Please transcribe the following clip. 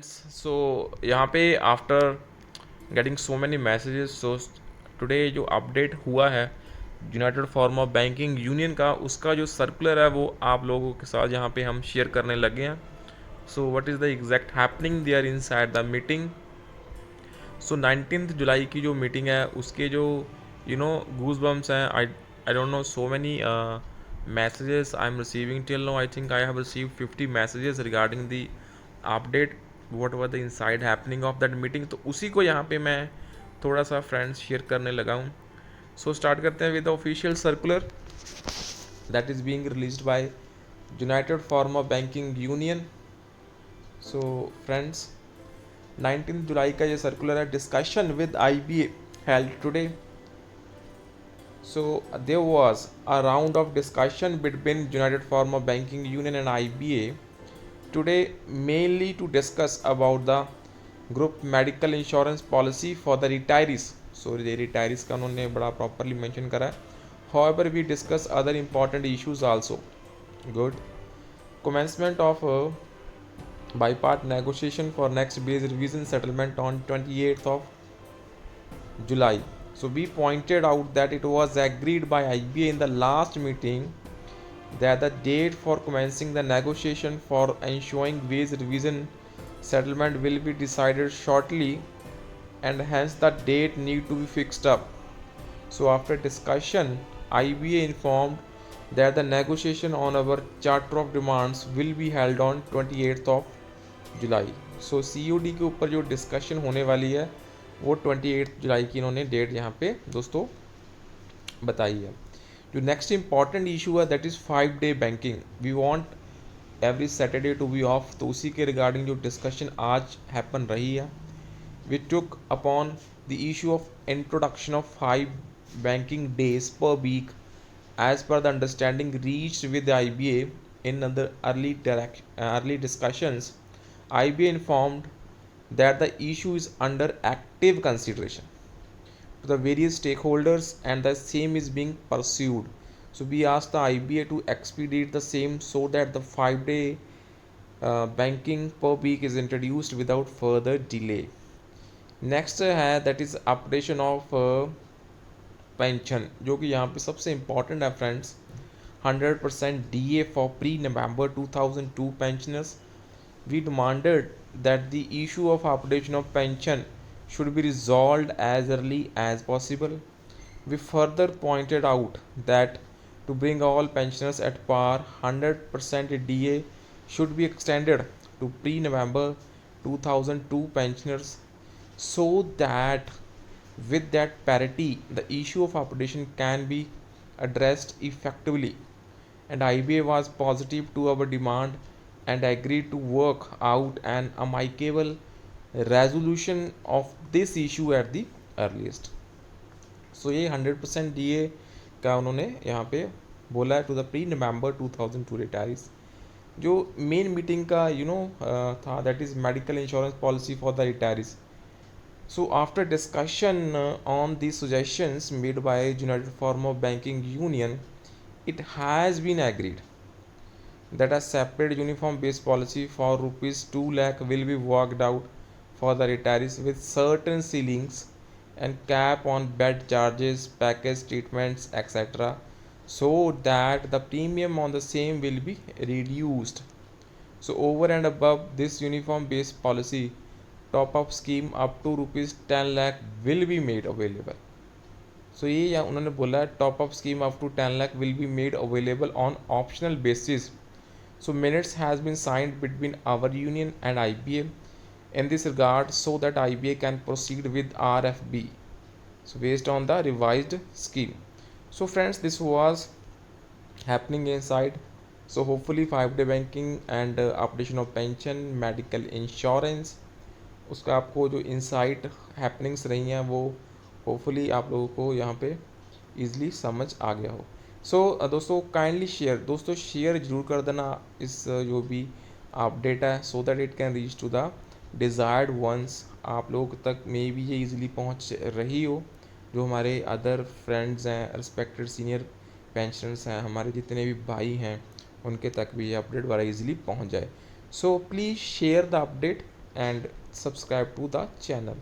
सो यहाँ पे after getting so many messages, so today जो अपडेट हुआ है United form of banking union का, उसका जो सर्कुलर है वो आप लोगों के साथ यहाँ पे हम शेयर करने लगे हैं. So what is the exact happening there inside the meeting. So 19 जुलाई की जो मीटिंग है उसके जो गूज बम्स हैं. I don't know so many messages I am receiving till now. I think I have receive 50 messages regarding the update what were the inside happening of that meeting. तो उसी को यहाँ पे मैं थोड़ा सा फ्रेंड्स शेयर करने लगा हूँ. सो स्टार्ट करते हैं with the official circular that is being released by United form of banking union. So friends 19 जुलाई का ये सर्कुलर है. Discussion with IBA held today. So there was a round of discussion between United Forum of Banking Union and IBA today, mainly to discuss about the group medical insurance policy for the retirees. So the retirees का उन्होंने बड़ा properly mention करा है. However, we discuss other important issues also. Good. Commencement of bipart negotiation for next base revision settlement on 28th of July. So we pointed out that it was agreed by IBA in the last meeting that the date for commencing the negotiation for ensuring wage revision settlement will be decided shortly, and hence the date need to be fixed up. So after discussion, IBA informed that the negotiation on our charter of demands will be held on 28th of July. So COD के ऊपर जो discussion होने वाली है वो 28 जुलाई की इन्होंने date यहाँ पे दोस्तों बताई है. जो नेक्स्ट इंपॉर्टेंट इशू है that is 5 day banking. We want every Saturday to be off. तो उसी के रिगार्डिंग जो डिस्कशन आज हैपन रही है, we took upon the issue of introduction of 5 banking days per week as per the understanding reached with the IBA in the early discussions. IBA informed that the issue is under active consideration to the various stakeholders and the same is being pursued. So we asked the IBA to expedite the same so that the 5 day banking per week is introduced without further delay. Next है that is updation of pension, जो कि यहाँ पे सबसे important है friends. 100% DA for pre November 2002 pensioners. We demanded that the issue of updation of pension should be resolved as early as possible. We further pointed out that to bring all pensioners at par, 100% DA should be extended to pre-November 2002 pensioners, so that with that parity the issue of updation can be addressed effectively. And IBA was positive to our demand and agreed to work out an amicable resolution of this issue at the earliest. So ये 100% DA का उन्होंने यहाँ पे बोला है to the pre November 2002 retirees. जो main meeting का था that is medical insurance policy for the retirees. So after discussion on the suggestions made by United Forum of Banking Union, it has been agreed that a separate uniform based policy for rupees 2 lakh will be worked out for the retirees with certain ceilings and cap on bed charges, package treatments, etc., so that the premium on the same will be reduced. So over and above this uniform based policy, top up scheme up to rupees 10 lakh will be made available. So ये यहाँ उन्होंने बोला है top up scheme up to 10 lakh will be made available on optional basis. So minutes has been signed between our union and IBA in this regard so that IBA can proceed with RFB. So based on the revised scheme. So friends, this was happening inside. So hopefully 5 day banking and updation of pension, medical insurance, उसका आपको जो insight happenings रही हैं वो hopefully आप लोगों को यहाँ पे ईज़िली समझ आ गया हो. सो दोस्तों काइंडली शेयर, दोस्तों शेयर ज़रूर कर देना इस जो भी अपडेट है so that it can reach to the desired ones. आप लोगों तक मे भी ये ईज़िली पहुँच रही हो. जो हमारे अदर फ्रेंड्स हैं, रिस्पेक्टेड सीनियर पेंशनर्स हैं, हमारे जितने भी भाई हैं, उनके तक भी ये अपडेट बड़ा ईज़िली पहुँच जाए. So please share the update and subscribe to the channel.